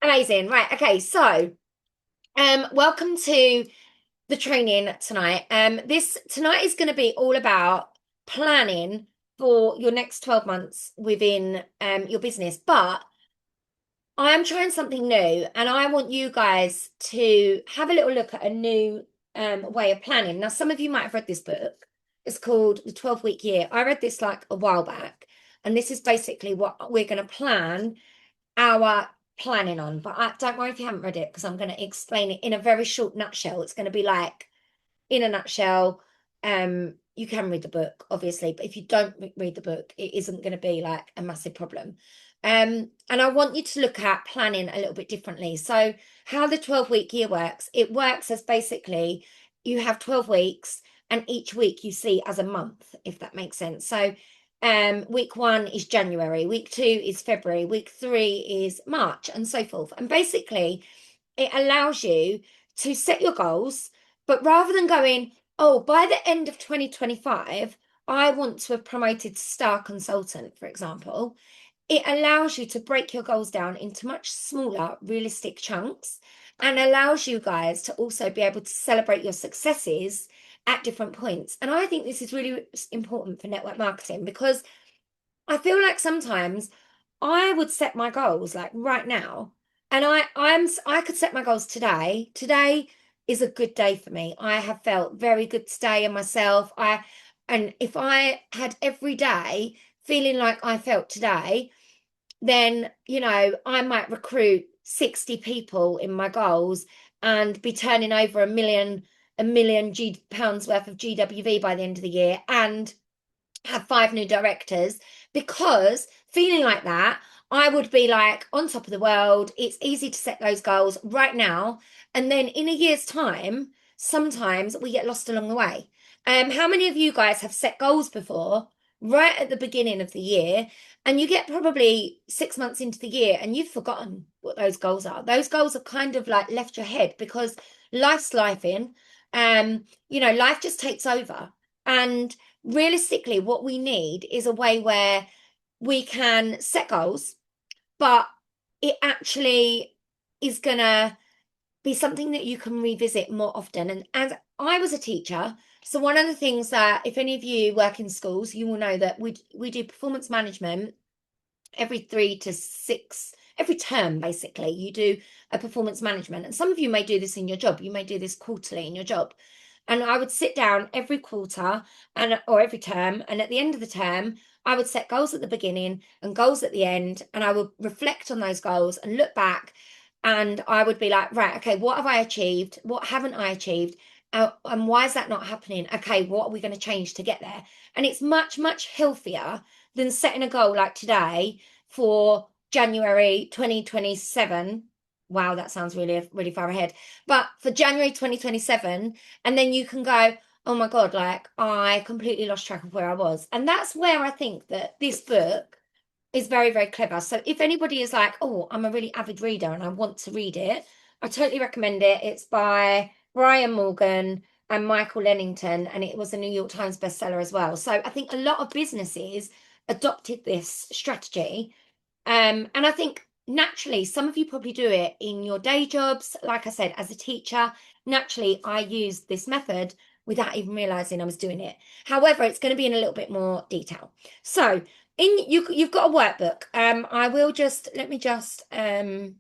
Amazing. Right. Okay. So, welcome to the training tonight. This tonight is going to be all about planning for your next 12 months within your business. But I am trying something new, and I want you guys to have a little look at a new way of planning. Now, some of you might have read this book. It's called The 12-Week Year. I read this like a while back, and this is basically what we're going to plan our planning on. But don't worry if you haven't read it, because I'm going to explain it in a very short nutshell. It's going to be like, in a nutshell, you can read the book, obviously, but if you don't read the book, it isn't going to be like a massive problem. And I want you to look at planning a little bit differently. So how the 12-week year works, it works as basically you have 12 weeks and each week you see as a month, if that makes sense. So week 1 is January, week 2 is February, week 3 is March, and so forth. And basically it allows you to set your goals, but rather than going, oh, by the end of 2025 I want to have promoted to star consultant, for example, it allows you to break your goals down into much smaller, realistic chunks, and allows you guys to also be able to celebrate your successes at different points. And I think this is really important for network marketing, because I feel like sometimes I would set my goals like right now, and I could set my goals today. Today is a good day for me. I have felt very good today in myself. And if I had every day feeling like I felt today, then I might recruit 60 people in my goals and be turning over a million pounds worth of GWV by the end of the year, and have 5 new directors, because feeling like that, I would be like on top of the world. It's easy to set those goals right now. And then in a year's time, sometimes we get lost along the way. How many of you guys have set goals before, right at the beginning of the year, and you get probably 6 months into the year and you've forgotten what those goals are? Those goals have kind of like left your head, because life's life in, life just takes over. And realistically, what we need is a way where we can set goals, but it actually is going to be something that you can revisit more often. And as I was a teacher, so one of the things that, if any of you work in schools, you will know that we do performance management every 3 to 6, every term, basically. You do a performance management. And some of you may do this in your job. You may do this quarterly in your job. And I would sit down every quarter or every term, and at the end of the term, I would set goals at the beginning and goals at the end, and I would reflect on those goals and look back, and I would be like, right, okay, what have I achieved? What haven't I achieved? And why is that not happening? Okay, what are we going to change to get there? And it's much, much healthier than setting a goal like today for January 2027. Wow, that sounds really, really far ahead. But for January 2027, and then you can go, oh my God, like I completely lost track of where I was. And that's where I think that this book is very, very clever. So if anybody is like, oh, I'm a really avid reader and I want to read it, I totally recommend it. It's by Brian Morgan and Michael Lennington, and it was a New York Times bestseller as well. So I think a lot of businesses adopted this strategy. And I think naturally, some of you probably do it in your day jobs. Like I said, as a teacher, naturally, I used this method without even realizing I was doing it. However, it's going to be in a little bit more detail. So you've got a workbook. I will just, let me just grab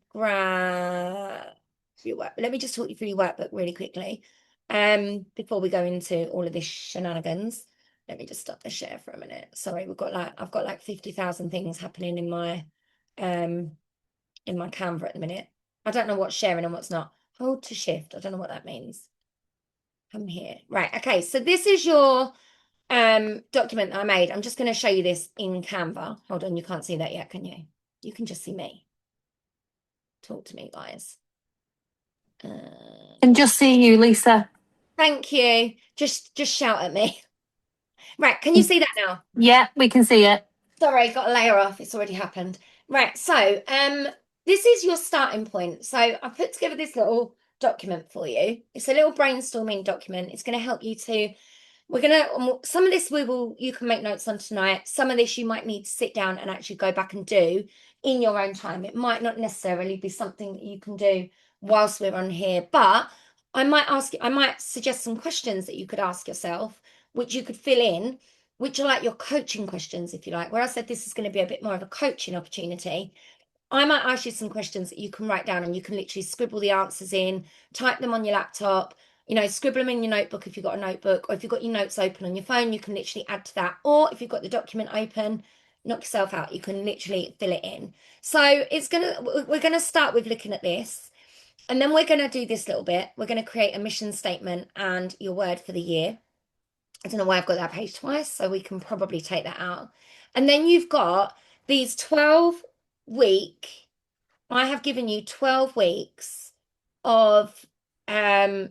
your work. Let me just talk you through your workbook really quickly. Before we go into all of this shenanigans. Let me just stop the share for a minute. Sorry, I've got like 50,000 things happening in my Canva at the minute. I don't know what's sharing and what's not. Hold to shift. I don't know what that means. I'm here. Right. Okay. So this is your document that I made. I'm just going to show you this in Canva. Hold on. You can't see that yet, can you? You can just see me. Talk to me, guys. Can just see you, Lisa. Thank you. Just shout at me. Right. Can you see that now? Yeah, we can see it. Sorry, got a layer off. It's already happened. Right, so this is your starting point. So I put together this little document for you. It's a little brainstorming document. It's going to help you to, some of this you can make notes on tonight. Some of this you might need to sit down and actually go back and do in your own time. It might not necessarily be something that you can do whilst we're on here, but I might suggest some questions that you could ask yourself, which you could fill in, which are like your coaching questions, if you like. Where I said this is going to be a bit more of a coaching opportunity, I might ask you some questions that you can write down and you can literally scribble the answers in, type them on your laptop, scribble them in your notebook if you've got a notebook, or if you've got your notes open on your phone, you can literally add to that. Or if you've got the document open, knock yourself out, you can literally fill it in. So we're gonna start with looking at this, and then we're gonna do this little bit. We're gonna create a mission statement and your word for the year. I don't know why I've got that page twice, so we can probably take that out. And then you've got these 12 week, I have given you 12 weeks of um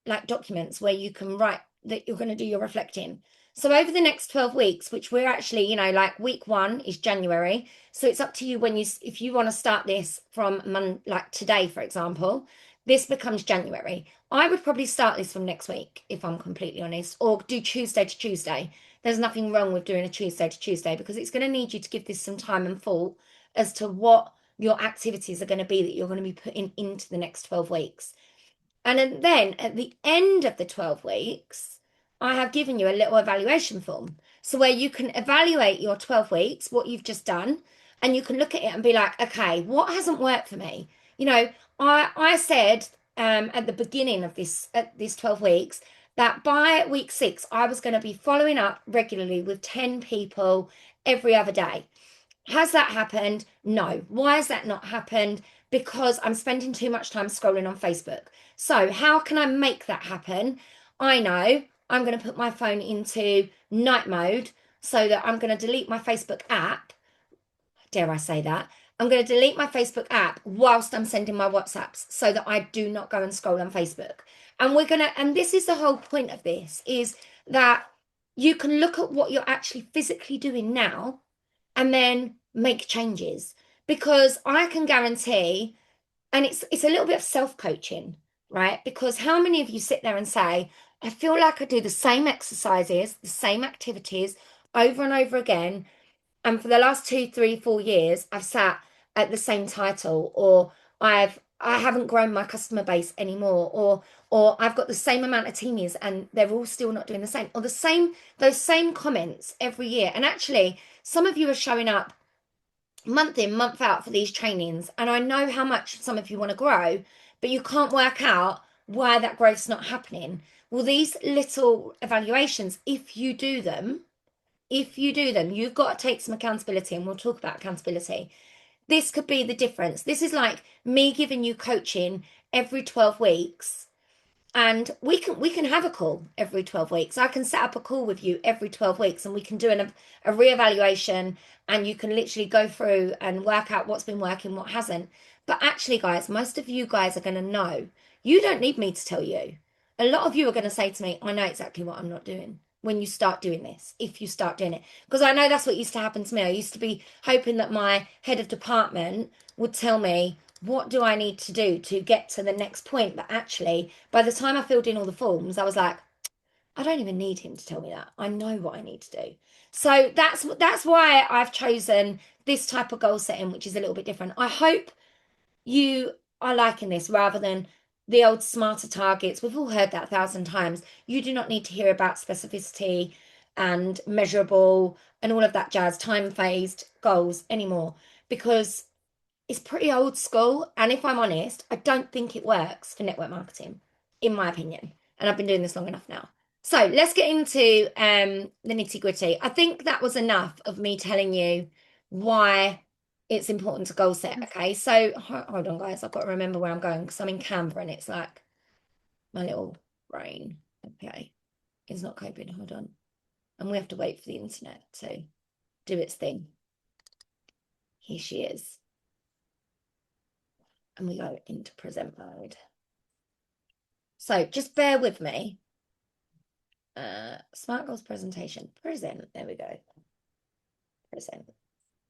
like documents where you can write that you're going to do your reflecting. So over the next 12 weeks, which we're actually, like week 1 is January. So it's up to you if you want to start this from like today, for example, this becomes January. I would probably start this from next week, if I'm completely honest, or do Tuesday to Tuesday. There's nothing wrong with doing a Tuesday to Tuesday because it's going to need you to give this some time and thought as to what your activities are going to be that you're going to be putting into the next 12 weeks. And then at the end of the 12 weeks, I have given you a little evaluation form. So where you can evaluate your 12 weeks, what you've just done, and you can look at it and be like, okay, what hasn't worked for me? I said at the beginning of this 12 weeks that by week 6, I was going to be following up regularly with 10 people every other day. Has that happened? No. Why has that not happened? Because I'm spending too much time scrolling on Facebook. So, how can I make that happen? I know I'm going to put my phone into night mode so that I'm going to delete my Facebook app. Dare I say that? I'm going to delete my Facebook app whilst I'm sending my WhatsApps so that I do not go and scroll on Facebook. And this is the whole point of this, is that you can look at what you're actually physically doing now and then make changes, because I can guarantee, and it's a little bit of self-coaching, right? Because how many of you sit there and say, I feel like I do the same exercises, the same activities over and over again, and for the last 2, 3, 4 years I've sat at the same title, or I haven't grown my customer base anymore, or I've got the same amount of teamies and they're all still not doing the same, or those same comments every year. And actually, some of you are showing up month in, month out for these trainings, and I know how much some of you want to grow, but you can't work out why that growth's not happening. Well, these little evaluations, if you do them, you've got to take some accountability, and we'll talk about accountability. This could be the difference. This is like me giving you coaching every 12 weeks, and we can have a call every 12 weeks. I can set up a call with you every 12 weeks, and we can do a reevaluation, and you can literally go through and work out what's been working, what hasn't. But actually, guys, most of you guys are going to know. You don't need me to tell you. A lot of you are going to say to me, I know exactly what I'm not doing when you start doing this, if you start doing it. Because I know that's what used to happen to me. I used to be hoping that my head of department would tell me, what do I need to do to get to the next point? But actually, by the time I filled in all the forms, I was like, I don't even need him to tell me that. I know what I need to do. So that's why I've chosen this type of goal setting, which is a little bit different. I hope you are liking this rather than the old smarter targets. We've all heard that 1,000 times. You do not need to hear about specificity and measurable and all of that jazz, time phased goals anymore, because it's pretty old school. And if I'm honest, I don't think it works for network marketing, in my opinion. And I've been doing this long enough now. So let's get into the nitty gritty. I think that was enough of me telling you why it's important to goal set. Okay, so hold on, guys. I've got to remember where I'm going because I'm in Canva and it's like my little brain. Okay, it's not coping. Hold on. And we have to wait for the internet to do its thing. Here she is. And we go into present mode. So just bear with me. Smart goals presentation. Present. There we go. Present.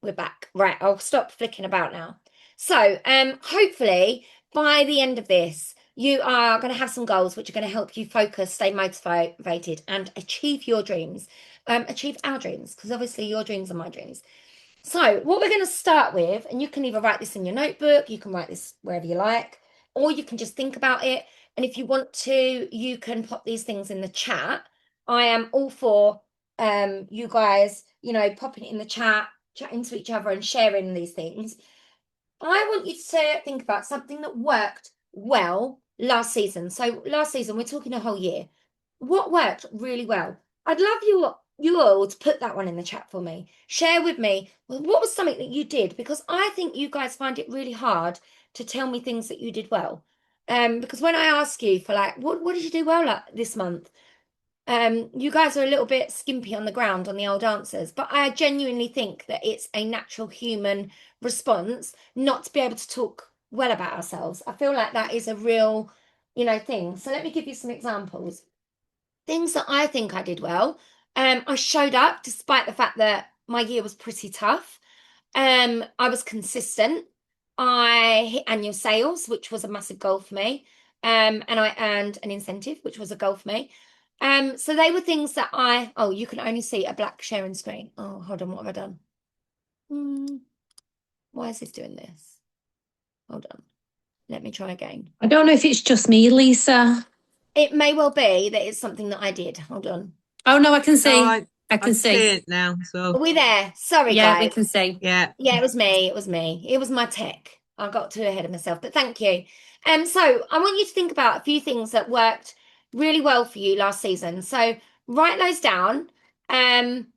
We're back. Right, I'll stop flicking about now. So hopefully by the end of this, you are going to have some goals which are going to help you focus, stay motivated, and achieve your dreams. Achieve our dreams, because obviously your dreams are my dreams. So, what we're going to start with, and you can either write this in your notebook, you can write this wherever you like, or you can just think about it. And if you want to, you can pop these things in the chat. I am all for you guys, popping it in the chat, chatting to each other and sharing these things. I want you to think about something that worked well last season. So last season, we're talking a whole year. What worked really well? I'd love you all to put that one in the chat for me. Share with me, well, what was something that you did? Because I think you guys find it really hard to tell me things that you did well. Because when I ask you for like, what did you do well this month? You guys are a little bit skimpy on the ground on the old answers, but I genuinely think that it's a natural human response not to be able to talk well about ourselves. I feel like that is a real, thing. So let me give you some examples. Things that I think I did well. I showed up despite the fact that my year was pretty tough. I was consistent. I hit annual sales, which was a massive goal for me. And I earned an incentive, which was a goal for me. So they were things that oh, you can only see a black sharing screen. Oh, hold on, what have I done? Why is this doing this? Hold on. Let me try again. I don't know if it's just me, Lisa. It may well be that it's something that I did. Hold on. Oh no, I can No, see. I I can see see. it now as Are well. we there? Sorry, Yeah, we guys. can see. Yeah. Yeah, it was me. It was me. It was my tech. I got too ahead of myself, but thank you. So I want you to think about a few things that worked really well for you last season. So write those down, um,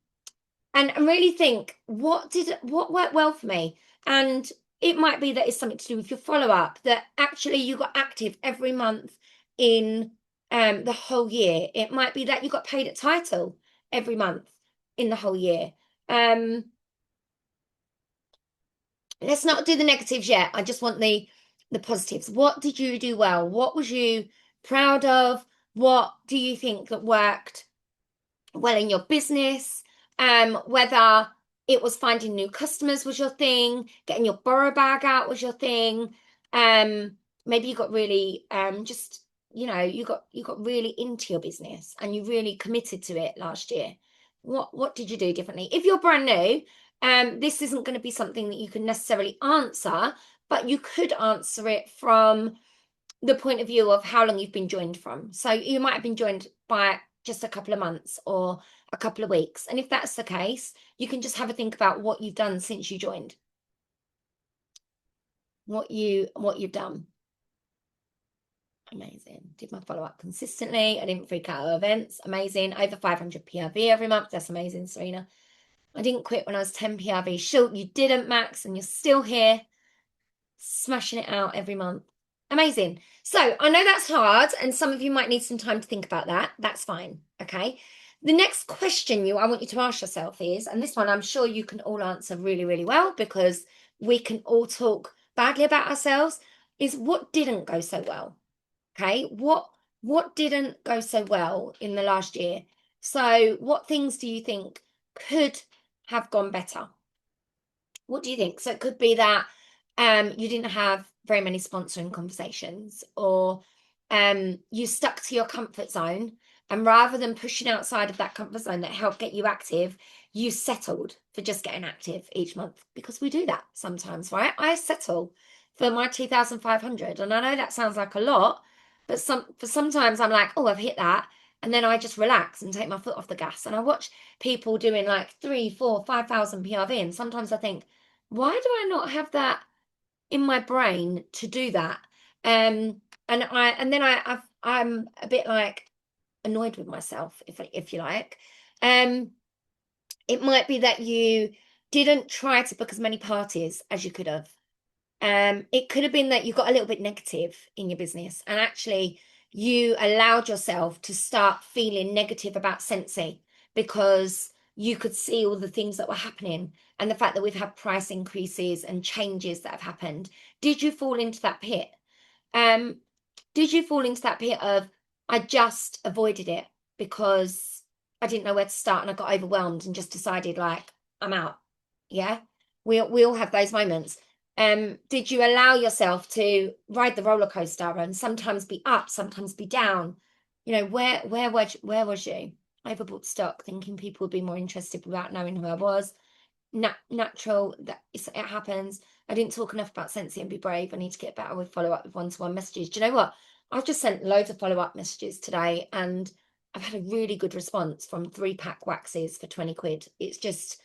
and really think what worked well for me. And it might be that it's something to do with your follow-up, that actually you got active every month in the whole year. It might be that you got paid at title every month in the whole year. Um, let's not do the negatives yet. I just want the positives. What did you do well? What was you proud of? What do you think that worked well in your business? Whether it was finding new customers was your thing, getting your borrow bag out was your thing. Um, maybe you got really just you got really into your business and you really committed to it last year. What did you do differently? If you're brand new, this isn't going to be something that you can necessarily answer, but you could answer it from the point of view of how long you've been joined from. So you might have been joined by just a couple of months or a couple of weeks. And if that's the case, you can just have a think about what you've done since you joined. What you've done. Amazing. Did my follow-up consistently. I didn't freak out at events. Amazing. Over 500 PRV every month. That's amazing, Serena. I didn't quit when I was 10 PRV. Sure, you didn't, Max, and you're still here, smashing it out every month. Amazing. So I know that's hard, and some of you might need some time to think about that. That's fine. Okay. The next question I want you to ask yourself is, and this one I'm sure you can all answer really, really well because we can all talk badly about ourselves, is what didn't go so well? Okay. What didn't go so well in the last year? So what things do you think could have gone better? What do you think? So it could be that you didn't have very many sponsoring conversations, or you stuck to your comfort zone, and rather than pushing outside of that comfort zone that helped get you active, you settled for just getting active each month, because we do that sometimes, right? I settle for my 2,500, and I know that sounds like a lot, but sometimes I'm like, oh, I've hit that, and then I just relax and take my foot off the gas, and I watch people doing like 3, 4, 5,000 PRV, and sometimes I think, why do I not have that in my brain to do that? I'm a bit like annoyed with myself, if you like. Um, it might be that you didn't try to book as many parties as you could have. It could have been that you got a little bit negative in your business, and actually you allowed yourself to start feeling negative about Scentsy because you could see all the things that were happening and the fact that we've had price increases and changes that have happened. Did you fall into that pit? Um, did you fall into that pit of, I just avoided it because I didn't know where to start and I got overwhelmed and just decided like I'm out? Yeah, we all have those moments. Did you allow yourself to ride the roller coaster and sometimes be up, sometimes be down? Where was you? Overbought stock, thinking people would be more interested without knowing who I was. natural that it happens. I didn't talk enough about Scentsy and Be Brave. I need to get better with follow up with one-to-one messages. Do you know what? I've just sent loads of follow up messages today, and I've had a really good response from 3-pack waxes for 20 quid. It's just,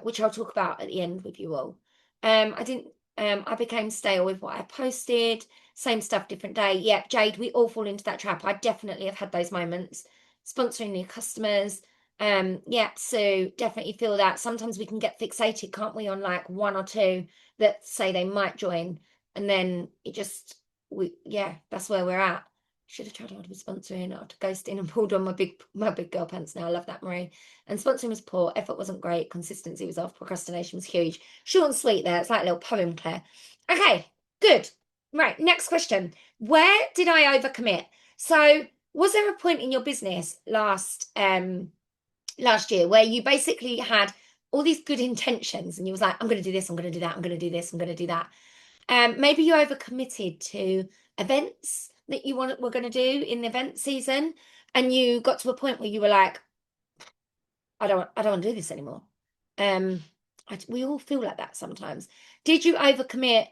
which I'll talk about at the end with you all. I didn't, I became stale with what I posted. Same stuff, different day. Yeah, Jade, we all fall into that trap. I definitely have had those moments. Sponsoring new customers. Yeah, so definitely feel that sometimes we can get fixated, can't we, on like one or two that say they might join, and then it just yeah, that's where we're at. Should have tried harder with sponsoring, after ghosting and pulled on my big girl pants now. I love that, Marie. And sponsoring was poor, effort wasn't great, consistency was off, procrastination was huge. Short and sweet there. It's like a little poem, Claire. Okay, good. Right, next question. Where did I overcommit? So was there a point in your business last year where you basically had all these good intentions and you was like, I'm going to do this, I'm going to do that, I'm going to do this, I'm going to do that. Maybe you overcommitted to events that you were going to do in the event season, and you got to a point where you were like, I don't want to do this anymore. Um, we all feel like that sometimes. Did you overcommit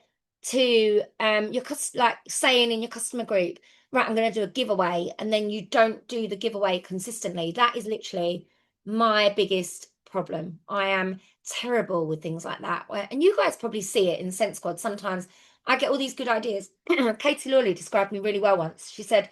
to like saying in your customer group, right, I'm going to do a giveaway, and then you don't do the giveaway consistently? That is literally my biggest problem. I am terrible with things like that. And you guys probably see it in Sense Squad. Sometimes I get all these good ideas. Katie Lawley described me really well once. She said,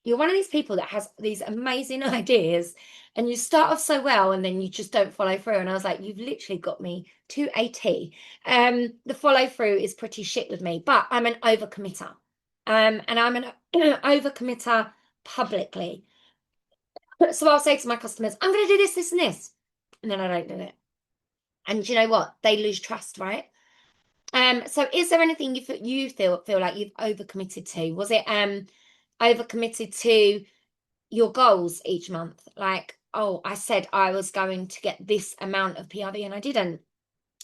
you're one of these people that has these amazing ideas, and you start off so well and then you just don't follow through. And I was like, you've literally got me to a T. The follow through is pretty shit with me, but I'm an overcommitter. And I'm an overcommitter publicly. So I'll say to my customers, I'm going to do this, this, and this. And then I don't do it. And you know what? They lose trust, right? So is there anything you feel like you've overcommitted to? Was it overcommitted to your goals each month? Like, oh, I said I was going to get this amount of PRV and I didn't.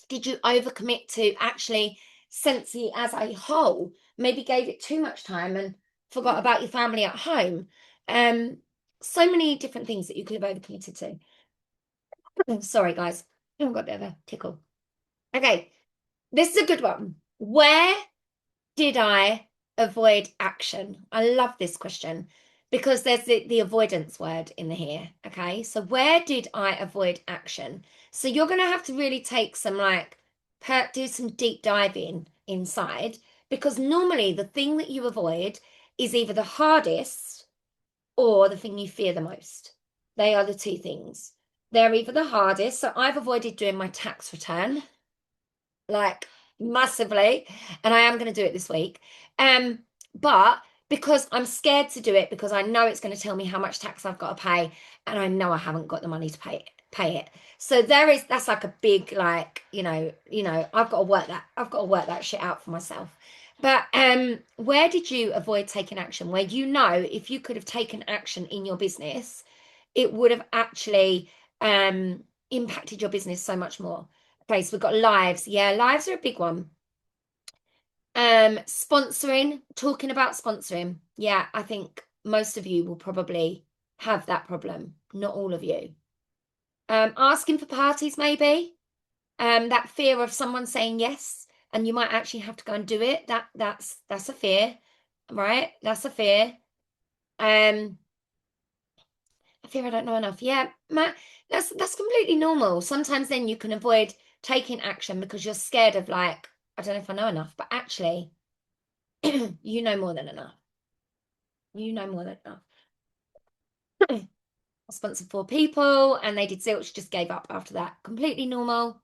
Did you overcommit to actually Scentsy as a whole? Maybe gave it too much time and forgot about your family at home. Um, so many different things that you could have overcommitted to. Sorry, guys. I've got a bit of a tickle. Okay, this is a good one. Where did I avoid action? I love this question because there's the avoidance word in the here. Okay, so where did I avoid action? So you're going to have to really take some do some deep diving inside, because normally the thing that you avoid is either the hardest or the thing you fear the most. They are the two things. They're either the hardest. So I've avoided doing my tax return like massively, and I am going to do it this week. But because I'm scared to do it, because I know it's going to tell me how much tax I've got to pay, and I know I haven't got the money to pay it. So that's like a big I've got to work that. I've got to work that shit out for myself. But where did you avoid taking action? Where if you could have taken action in your business, it would have actually impacted your business so much more. Okay, so we've got lives. Yeah, lives are a big one. Sponsoring, talking about sponsoring. Yeah, I think most of you will probably have that problem. Not all of you. Asking for parties, maybe. That fear of someone saying yes, and you might actually have to go and do it. That's a fear, right? That's a fear. I fear I don't know enough. Yeah, that's completely normal. Sometimes then you can avoid taking action because you're scared of I don't know if I know enough, but actually you know more than enough. You know more than enough. I sponsored 4 people and they did zilch, just gave up after that. Completely normal.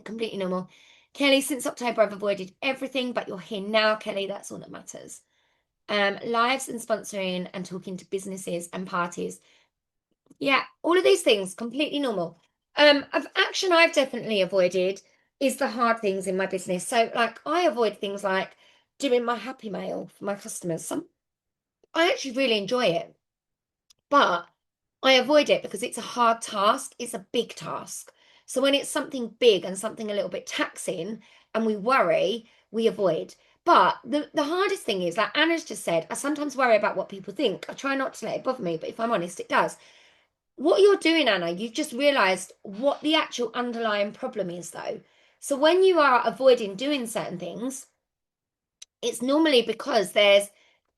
Completely normal. Kelly, since October, I've avoided everything, but you're here now, Kelly. That's all that matters. Lives and sponsoring and talking to businesses and parties. Yeah, all of these things, completely normal. Of action I've definitely avoided is the hard things in my business. So I avoid things like doing my happy mail for my customers. I actually really enjoy it, but I avoid it because it's a hard task. It's a big task. So when it's something big and something a little bit taxing and we worry, we avoid. But the hardest thing is, like Anna's just said, I sometimes worry about what people think. I try not to let it bother me, but if I'm honest, it does. What you're doing, Anna, you've just realized what the actual underlying problem is, though. So when you are avoiding doing certain things, it's normally because there's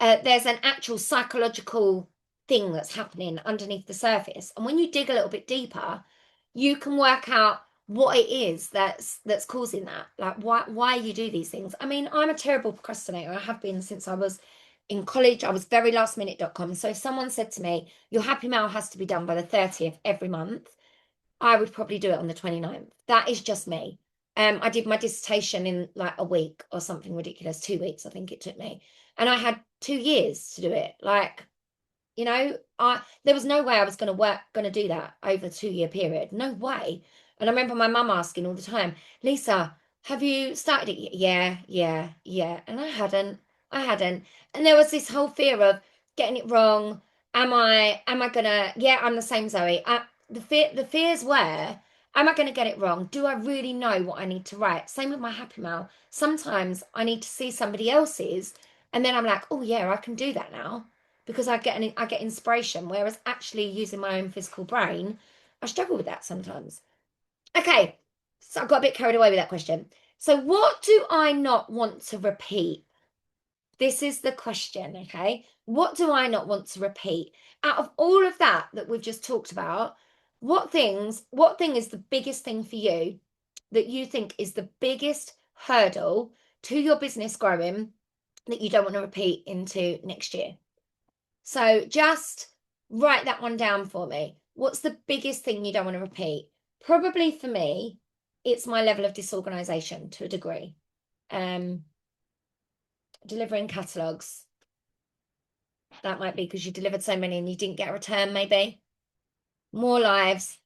an actual psychological thing that's happening underneath the surface. And when you dig a little bit deeper, you can work out what it is that's causing that. Like why you do these things. I mean, I'm a terrible procrastinator. I have been since I was in college. I was very lastminute.com. So if someone said to me, your happy mail has to be done by the 30th every month, I would probably do it on the 29th. That is just me. I did my dissertation in like a week or something ridiculous, 2 weeks, I think it took me. And I had 2 years to do it. Like, I there was no way I was gonna do that over a 2 year period. No way. And I remember my mum asking all the time, Lisa, have you started it yet? Yeah, yeah, yeah. And I hadn't. And there was this whole fear of getting it wrong. Am I gonna, yeah, I'm the same, Zoe. The fears were, am I gonna get it wrong? Do I really know what I need to write? Same with my happy mail. Sometimes I need to see somebody else's, and then I'm like, oh yeah, I can do that now because I get inspiration. Whereas actually using my own physical brain, I struggle with that sometimes. Okay, so I got a bit carried away with that question. So what do I not want to repeat? This is the question, okay? What do I not want to repeat? Out of all of that we've just talked about, what thing is the biggest thing for you that you think is the biggest hurdle to your business growing that you don't want to repeat into next year? So just write that one down for me. What's the biggest thing you don't want to repeat? Probably for me, it's my level of disorganization to a degree. Um, delivering catalogs. That might be because you delivered so many and you didn't get a return, maybe. More lives.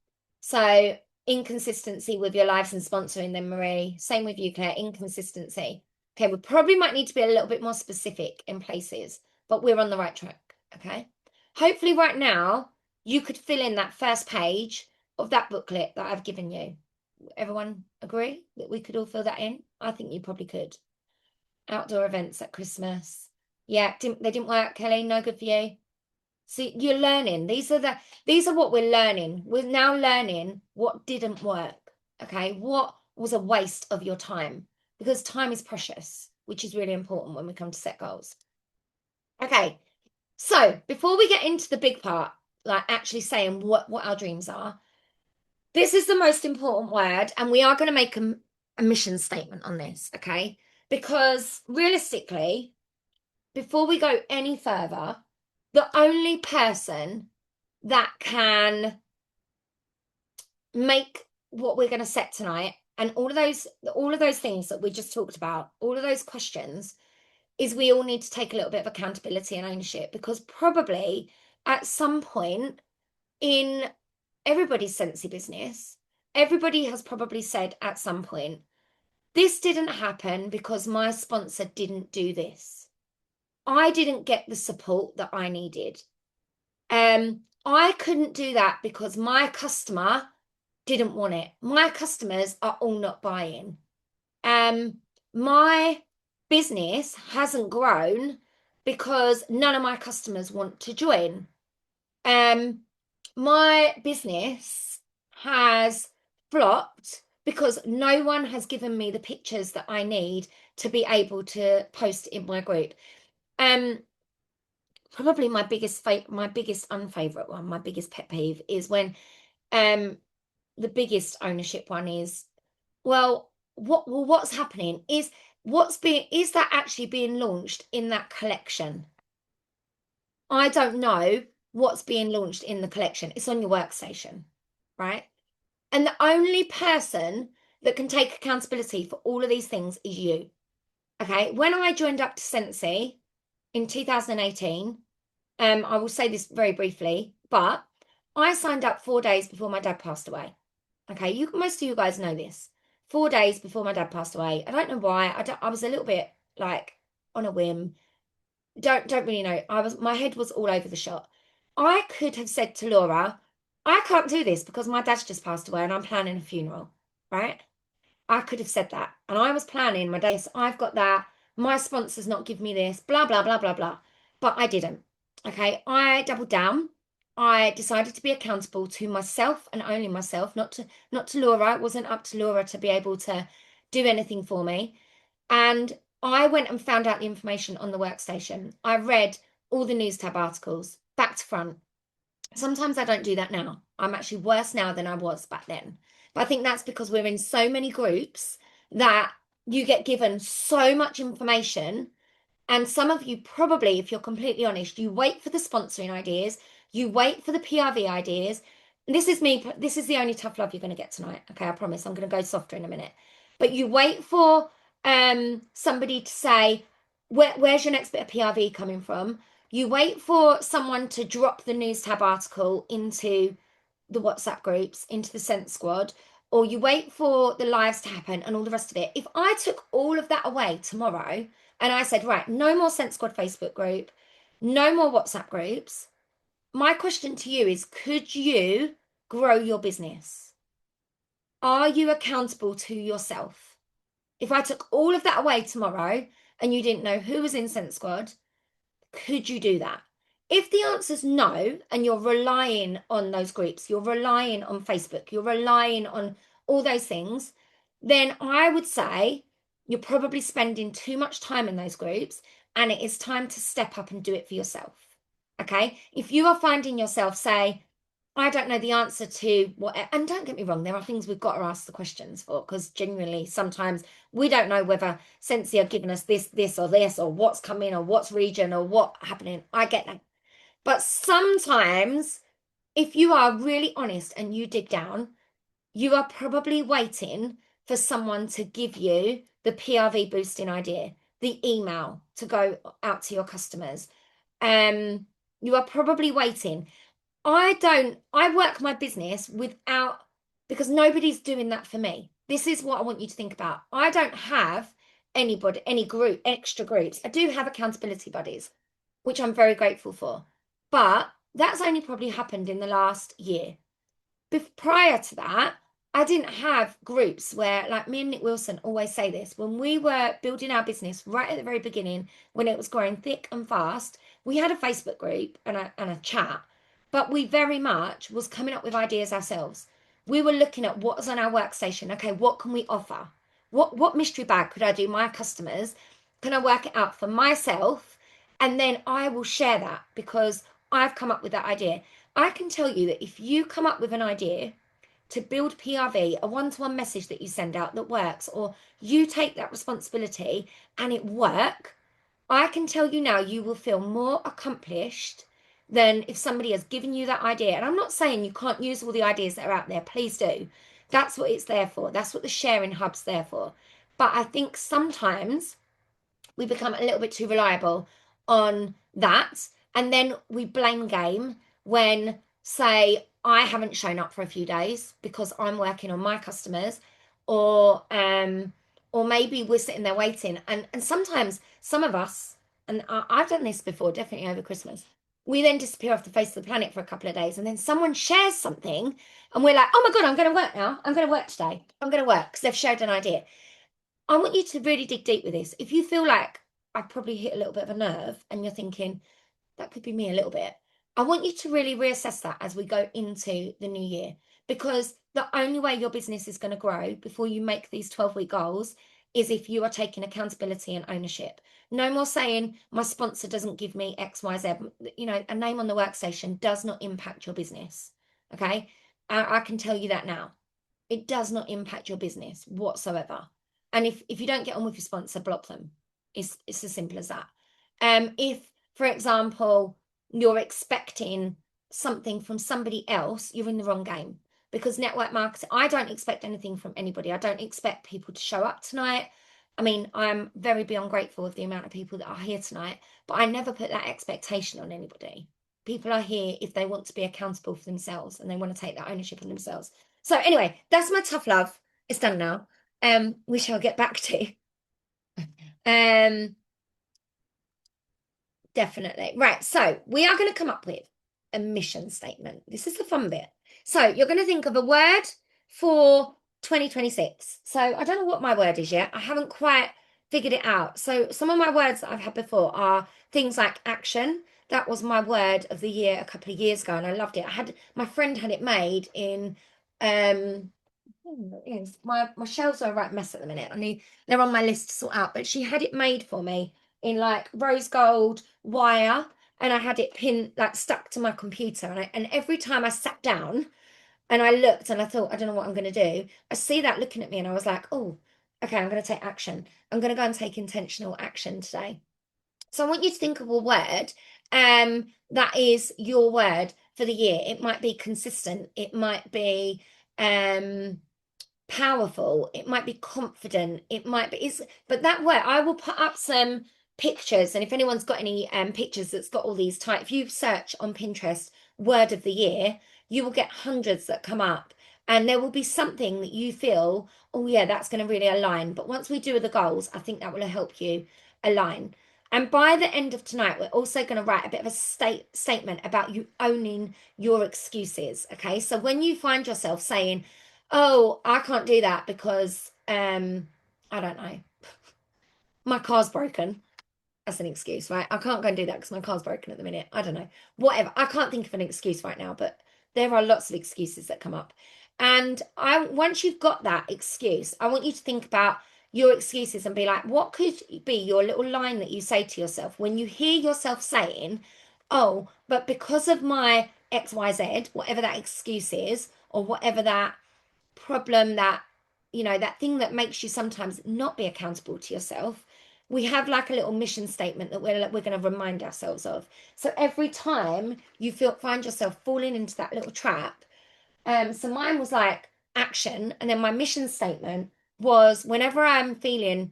So inconsistency with your lives and sponsoring them, Marie. Same with you, Claire. Inconsistency. Okay, we probably might need to be a little bit more specific in places, but we're on the right track. Okay. Hopefully, right now, you could fill in that first page of that booklet that I've given you. Everyone agree that we could all fill that in? I think you probably could. Outdoor events at Christmas. Yeah, they didn't work, Kelly. No good for you. So you're learning. These are what we're learning. We're now learning what didn't work. Okay, what was a waste of your time? Because time is precious, which is really important when we come to set goals. Okay, so before we get into the big part, like actually saying what our dreams are, this is the most important word, and we are going to make a mission statement on this, okay? Because realistically, before we go any further, the only person that can make what we're going to set tonight and all of those things that we just talked about, all of those questions, is we all need to take a little bit of accountability and ownership, because probably at some point in everybody's Scentsy business, everybody has probably said at some point, this didn't happen because my sponsor didn't do this. I didn't get the support that I needed. I couldn't do that because my customer didn't want it. My customers are all not buying. My business hasn't grown because none of my customers want to join. My business has flopped because no one has given me the pictures that I need to be able to post in my group. Probably my biggest unfavorite one, my biggest pet peeve is when the biggest ownership one is, what's happening is that actually being launched in that collection? I don't know what's being launched in the collection. It's on your workstation, right? And the only person that can take accountability for all of these things is you. Okay. When I joined up to Scentsy in 2018, I will say this very briefly, but I signed up 4 days before my dad passed away. Okay, most of you guys know this. 4 days before my dad passed away. I don't know why. I was a little bit like on a whim. Don't really know. My head was all over the shop. I could have said to Laura, I can't do this because my dad's just passed away and I'm planning a funeral, right? I could have said that. And I was planning my days. I've got that. My sponsor's not give me this, blah, blah, blah, blah, blah. But I didn't. Okay. I doubled down. I decided to be accountable to myself and only myself, not to Laura. It wasn't up to Laura to be able to do anything for me. And I went and found out the information on the workstation. I read all the news tab articles back to front. Sometimes I don't do that now. I'm actually worse now than I was back then. But I think that's because we're in so many groups that you get given so much information, and some of you probably, if you're completely honest, you wait for the sponsoring ideas, you wait for the PRV ideas. This is me, this is the only tough love you're going to get tonight. Okay, I promise. I'm going to go softer in a minute. But you wait for somebody to say, where's your next bit of PRV coming from? You wait for someone to drop the news tab article into the WhatsApp groups, into the Scent Squad, or you wait for the lives to happen and all the rest of it. If I took all of that away tomorrow and I said, right, no more Scent Squad Facebook group, no more WhatsApp groups, my question to you is, could you grow your business? Are you accountable to yourself? If I took all of that away tomorrow and you didn't know who was in Scent Squad, could you do that? If the answer's no, and you're relying on those groups, you're relying on Facebook, you're relying on all those things, then I would say you're probably spending too much time in those groups and it is time to step up and do it for yourself. Okay? If you are finding yourself, say, I don't know the answer to what, and don't get me wrong, there are things we've got to ask the questions for because genuinely sometimes we don't know whether Scentsy are giving us this, or what's coming, or what's region, or what happening. I get that. But sometimes, if you are really honest and you dig down, you are probably waiting for someone to give you the PRV boosting idea, the email to go out to your customers. You are probably waiting. I work my business without, because nobody's doing that for me. This is what I want you to think about. I don't have anybody, any group, extra groups. I do have accountability buddies, which I'm very grateful for. But that's only probably happened in the last year. Prior to that, I didn't have groups where, like me and Nick Wilson always say this, when we were building our business right at the very beginning, when it was growing thick and fast, we had a Facebook group and a chat, but we very much was coming up with ideas ourselves. We were looking at what was on our workstation. Okay, what can we offer? What mystery bag could I do my customers? Can I work it out for myself? And then I will share that because I've come up with that idea. I can tell you that if you come up with an idea to build PRV, a one-to-one message that you send out that works, or you take that responsibility and it work, I can tell you now you will feel more accomplished than if somebody has given you that idea. And I'm not saying you can't use all the ideas that are out there. Please do. That's what it's there for. That's what the sharing hub's there for. But I think sometimes we become a little bit too reliable on that. And then we blame game when, say, I haven't shown up for a few days because I'm working on my customers, or or maybe we're sitting there waiting. And sometimes some of us, and I've done this before, definitely over Christmas, we then disappear off the face of the planet for a couple of days, and then someone shares something, and we're like, oh my God, I'm going to work now. I'm going to work today. I'm going to work because they've shared an idea. I want you to really dig deep with this. If you feel like I probably hit a little bit of a nerve and you're thinking, that could be me a little bit, I want you to really reassess that as we go into the new year. Because the only way your business is going to grow before you make these 12-week goals is if you are taking accountability and ownership. No more saying, my sponsor doesn't give me XYZ. You know, a name on the workstation does not impact your business. Okay. I can tell you that now. It does not impact your business whatsoever. And if you don't get on with your sponsor, block them. It's as simple as that. If, for example, you're expecting something from somebody else, you're in the wrong game. Because network marketing, I don't expect anything from anybody. I don't expect people to show up tonight. I mean, I'm very beyond grateful of the amount of people that are here tonight, but I never put that expectation on anybody. People are here if they want to be accountable for themselves and they want to take that ownership on themselves. So anyway, that's my tough love. It's done now. We shall get back to. Um, Definitely. Right. So we are going to come up with a mission statement. This is the fun bit. So you're going to think of a word for 2026. So I don't know what my word is yet. I haven't quite figured it out. So some of my words that I've had before are things like action, that was my word of the year a couple of years ago, and I loved it. I had my friend had it made in my shelves are a right mess at the minute. They're on my list to sort out, but she had it made for me in like rose gold wire, and I had it pinned like stuck to my computer, and every time I sat down and I looked and I thought, I don't know what I'm going to do. I see that looking at me and I was like, oh, okay, I'm going to take action. I'm going to go and take intentional action today. So I want you to think of a word that is your word for the year. It might be consistent. It might be um powerful, it might be confident, it might be it's but that word, I will put up some pictures, and if anyone's got any pictures that's got all these type, if you search on Pinterest word of the year, you will get hundreds that come up, and there will be something that you feel, oh yeah, that's going to really align. But once we do the goals, I think that will help you align. And by the end of tonight, we're also going to write a bit of a statement about you owning your excuses. Okay, so when you find yourself saying, oh, I can't do that because I don't know, my car's broken. That's an excuse, right? I can't go and do that because my car's broken at the minute. I don't know. Whatever. I can't think of an excuse right now, but there are lots of excuses that come up. And I once you've got that excuse, I want you to think about your excuses and be like, what could be your little line that you say to yourself when you hear yourself saying, oh, but because of my XYZ, whatever that excuse is, or whatever that problem, that that thing that makes you sometimes not be accountable to yourself, we have like a little mission statement that we're going to remind ourselves of. So every time you find yourself falling into that little trap, so mine was like action, and then my mission statement was whenever I'm feeling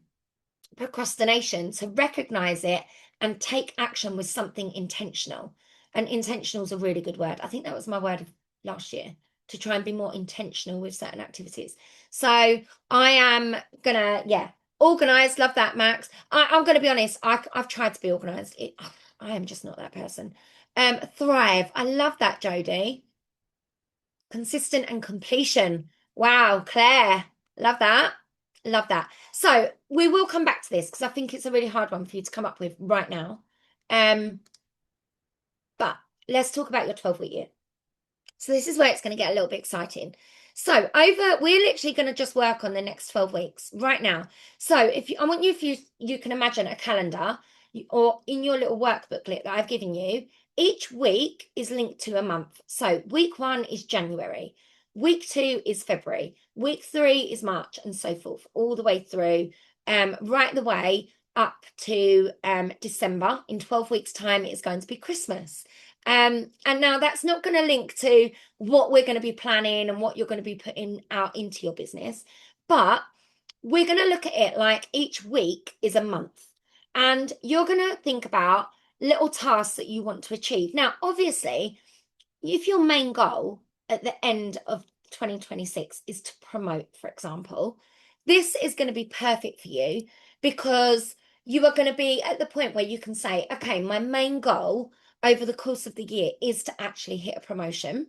procrastination, to recognize it and take action with something intentional. And intentional is a really good word. I think that was my word of last year, to try and be more intentional with certain activities. So I am gonna, yeah, organized. Love that, Max. I'm gonna be honest. I've tried to be organized. I am just not that person. Thrive. I love that, Jodie. Consistent and completion. Wow, Claire. Love that. Love that. So we will come back to this because I think it's a really hard one for you to come up with right now. Um, but let's talk about your 12-week year. So this is where it's going to get a little bit exciting. So we're literally going to just work on the next 12 weeks right now. So I want you, if you can imagine a calendar, or in your little work booklet that I've given you, each week is linked to a month. So week 1 is January, week 2 is February, week 3 is March, and so forth, all the way through, right the way up to December. In 12 weeks' time, it is going to be Christmas. And now that's not going to link to what we're going to be planning and what you're going to be putting out into your business, but we're going to look at it like each week is a month, and you're going to think about little tasks that you want to achieve. Now, obviously, if your main goal at the end of 2026 is to promote, for example, this is going to be perfect for you, because you are going to be at the point where you can say, okay, my main goal over the course of the year is to actually hit a promotion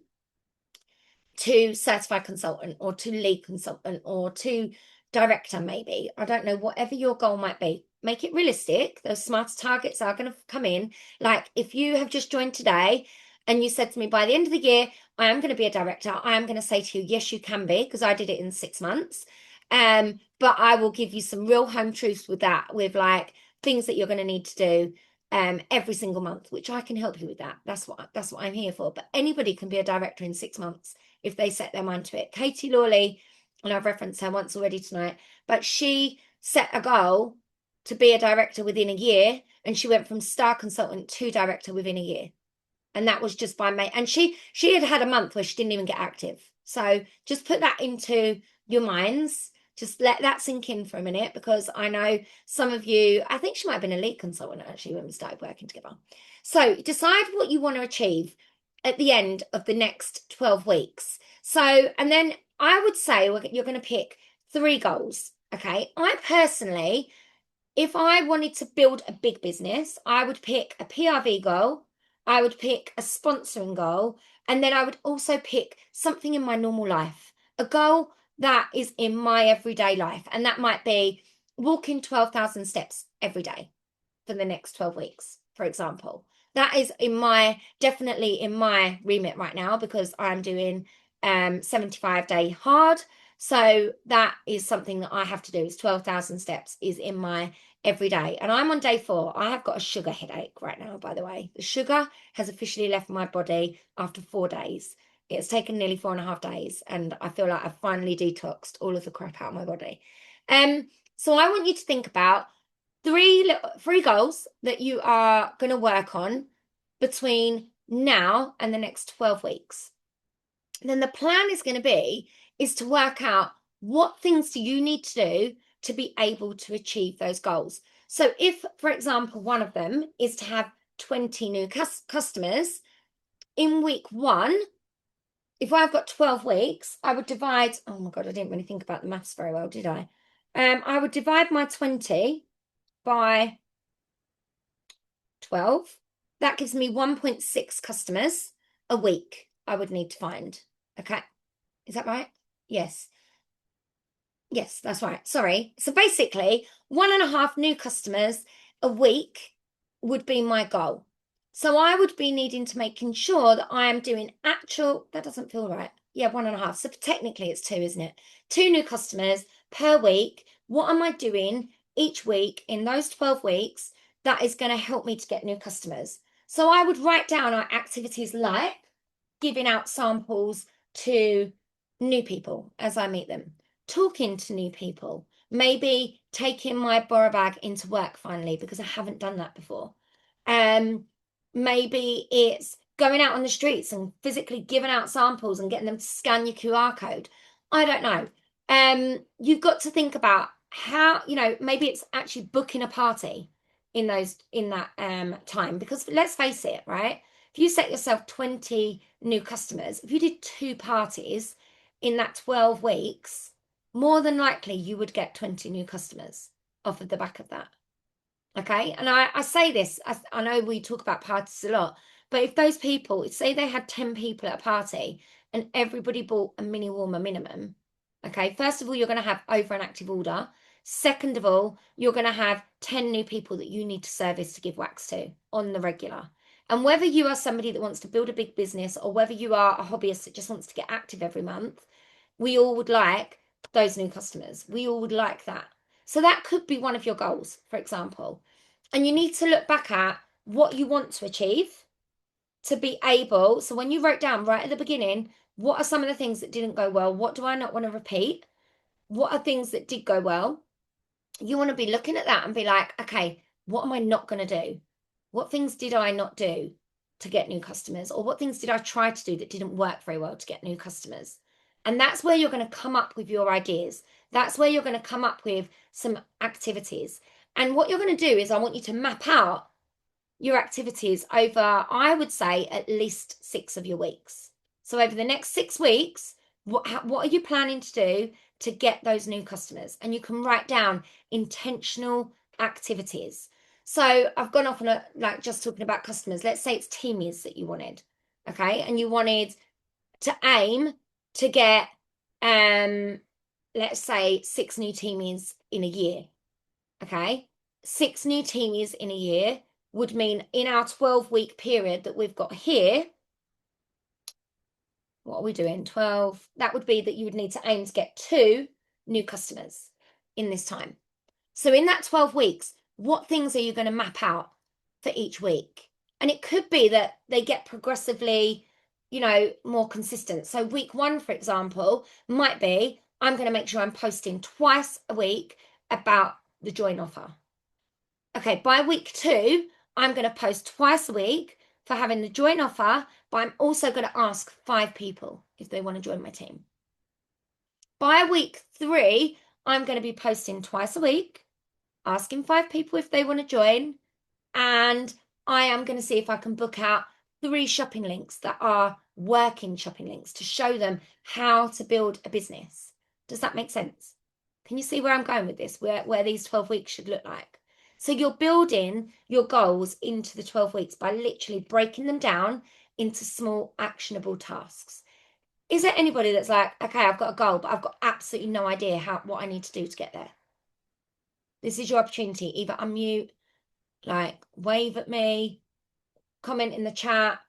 to certified consultant, or to lead consultant, or to director, maybe. I don't know, whatever your goal might be. Make it realistic. Those smarter targets are going to come in. Like if you have just joined today and you said to me, by the end of the year, I am going to be a director, I am going to say to you, yes, you can be, because I did it in 6 months. But I will give you some real home truths with that, with like things that you're going to need to do every single month, which I can help you with that. That's what I'm here for. But anybody can be a director in 6 months if they set their mind to it. Katie Lawley, and I've referenced her once already tonight, but she set a goal to be a director within a year, and she went from star consultant to director within a year. And that was just by May. And she had a month where she didn't even get active. So just put that into your minds. Just let that sink in for a minute, because I know some of you, I think she might have been a lead consultant actually when we started working together. So decide what you want to achieve at the end of the next 12 weeks. So, and then I would say you're going to pick 3 goals. Okay. I personally, if I wanted to build a big business, I would pick a PRV goal, I would pick a sponsoring goal, and then I would also pick something in my normal life, a goal that is in my everyday life. And that might be walking 12,000 steps every day for the next 12 weeks, for example. That is definitely in my remit right now because I'm doing 75-day hard. So that is something that I have to do. Is 12,000 steps is in my every day. And I'm on day 4. I have got a sugar headache right now, by the way. The sugar has officially left my body after 4 days. It's taken nearly 4.5 days, and I feel like I've finally detoxed all of the crap out of my body. Um, so I want you to think about three goals that you are going to work on between now and the next 12 weeks. And then the plan is going to be is to work out what things do you need to do to be able to achieve those goals. So if, for example, one of them is to have 20 new customers in week 1, if I've got 12 weeks, I would divide, oh my God, I didn't really think about the maths very well, did I? I would divide my 20 by 12. That gives me 1.6 customers a week I would need to find. Okay. Is that right? Yes. Yes, that's right. Sorry. So basically, 1.5 new customers a week would be my goal. So I would be needing to making sure that I am doing that doesn't feel right. Yeah, 1.5. So technically it's 2, isn't it? 2 new customers per week. What am I doing each week in those 12 weeks that is going to help me to get new customers? So I would write down our activities like giving out samples to new people as I meet them, talking to new people, maybe taking my borrow bag into work finally because I haven't done that before. Um, Maybe it's going out on the streets and physically giving out samples and getting them to scan your QR code. I don't know. You've got to think about how, maybe it's actually booking a party in that time because let's face it, right? If you set yourself 20 new customers, if you did 2 parties in that 12 weeks, more than likely you would get 20 new customers off of the back of that. Okay. And I say this, I know we talk about parties a lot, but if those people, say they had 10 people at a party and everybody bought a mini warmer minimum, okay, first of all, you're going to have over an active order. Second of all, you're going to have 10 new people that you need to service to give wax to on the regular. And whether you are somebody that wants to build a big business or whether you are a hobbyist that just wants to get active every month, we all would like those new customers. We all would like that. So that could be one of your goals, for example. And you need to look back at what you want to achieve to be able. So when you wrote down right at the beginning, what are some of the things that didn't go well? What do I not want to repeat? What are things that did go well? You want to be looking at that and be like, okay, what am I not going to do? What things did I not do to get new customers? Or what things did I try to do that didn't work very well to get new customers? And that's where you're going to come up with your ideas. That's where you're going to come up with some activities. And what you're going to do is I want you to map out your activities over, I would say, at least 6 of your weeks. So over the next 6 weeks, what are you planning to do to get those new customers? And you can write down intentional activities. So I've gone off on like just talking about customers. Let's say it's teamies that you wanted, okay, and you wanted to aim to get let's say 6 new teamies in a year, okay. 6 new teamies in a year would mean in our 12-week period that we've got here, what are we doing? 12. That would be that you would need to aim to get 2 new customers in this time. So in that 12 weeks, what things are you going to map out for each week? And it could be that they get progressively, more consistent. So week 1, for example, might be I'm going to make sure I'm posting twice a week about the join offer. Okay, by week 2, I'm going to post twice a week for having the join offer, but I'm also going to ask 5 people if they want to join my team. By week 3, I'm going to be posting twice a week, asking 5 people if they want to join, and I am going to see if I can book out 3 shopping links that are working shopping links to show them how to build a business. Does that make sense? Can you see where I'm going with this, where these 12 weeks should look like? So you're building your goals into the 12 weeks by literally breaking them down into small actionable tasks. Is there anybody that's like, okay, I've got a goal, but I've got absolutely no idea what I need to do to get there? This is your opportunity. Either unmute, like wave at me, comment in the chat.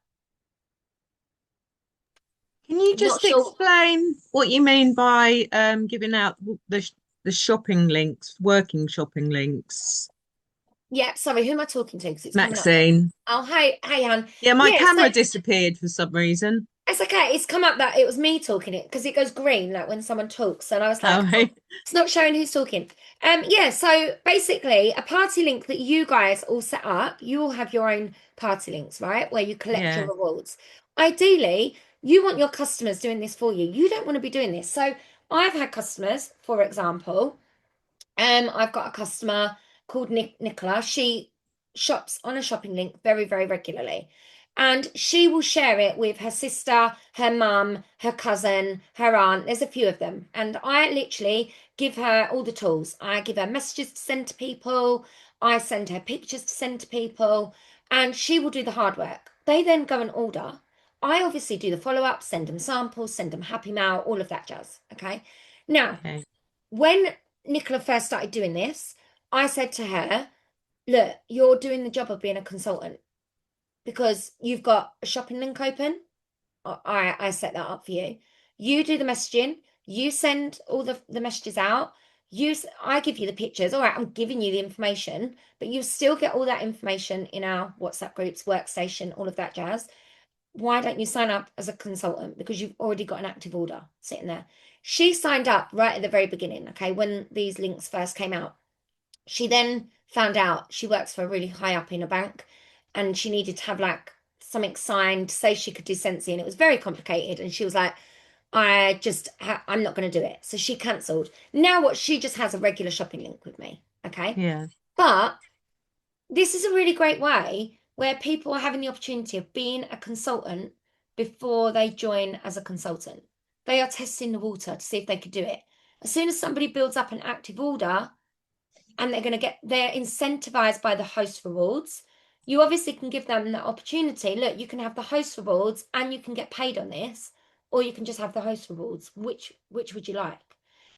Can you I'm not just sure. explain what you mean by giving out the shopping links, working shopping links? Yeah, sorry, who am I talking to? Because it's coming up. Maxine. Oh, hey, Anne. Yeah, my Yeah, so camera disappeared for some reason. it's okay. It's come up that it was me talking it because it goes green like when someone talks, and I was like, Oh, oh, it's not showing who's talking. Yeah. So basically, a party link that you guys all set up, you all have your own party links, right? Where you collect your yeah, rewards. Ideally, you want your customers doing this for you. You don't want to be doing this. So I've had customers, for example. I've got a customer called Nicola. She shops on a shopping link very, very regularly. And she will share it with her sister, her mum, her cousin, her aunt. There's a few of them. And I literally give her all the tools. I give her messages to send to people. I send her pictures to send to people. And she will do the hard work. They then go and order. I obviously do the follow up, send them samples, send them happy mail, all of that jazz. Okay. Now, okay, when Nicola first started doing this, I said to her, look, you're doing the job of being a consultant because you've got a shopping link open. I set that up for you. You do the messaging, you send all the messages out. I give you the pictures. All right, I'm giving you the information, but you still get all that information in our WhatsApp groups, workstation, all of that jazz. Why don't you sign up as a consultant? Because you've already got an active order sitting there. She signed up right at the very beginning, okay, when these links first came out. She then found out she works for a really high up in a bank and she needed to have like something signed to say she could do Scentsy, and it was very complicated. And she was like, I'm not going to do it. So she cancelled. Now what, she just has a regular shopping link with me, okay? yeah. But this is a really great way where people are having the opportunity of being a consultant before they join as a consultant. They are testing the water to see if they could do it. As soon as somebody builds up an active order and they're incentivized by the host rewards, you obviously can give them the opportunity. Look, you can have the host rewards and you can get paid on this, or you can just have the host rewards. Which would you like?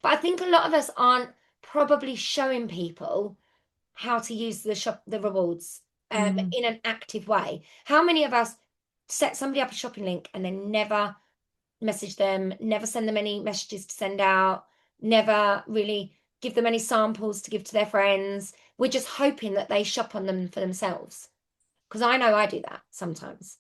But I think a lot of us aren't probably showing people how to use the rewards Mm. in an active way. How many of us set somebody up a shopping link and then never message them, never send them any messages to send out, never really give them any samples to give to their friends? We're just hoping that they shop on them for themselves. Because I know I do that sometimes.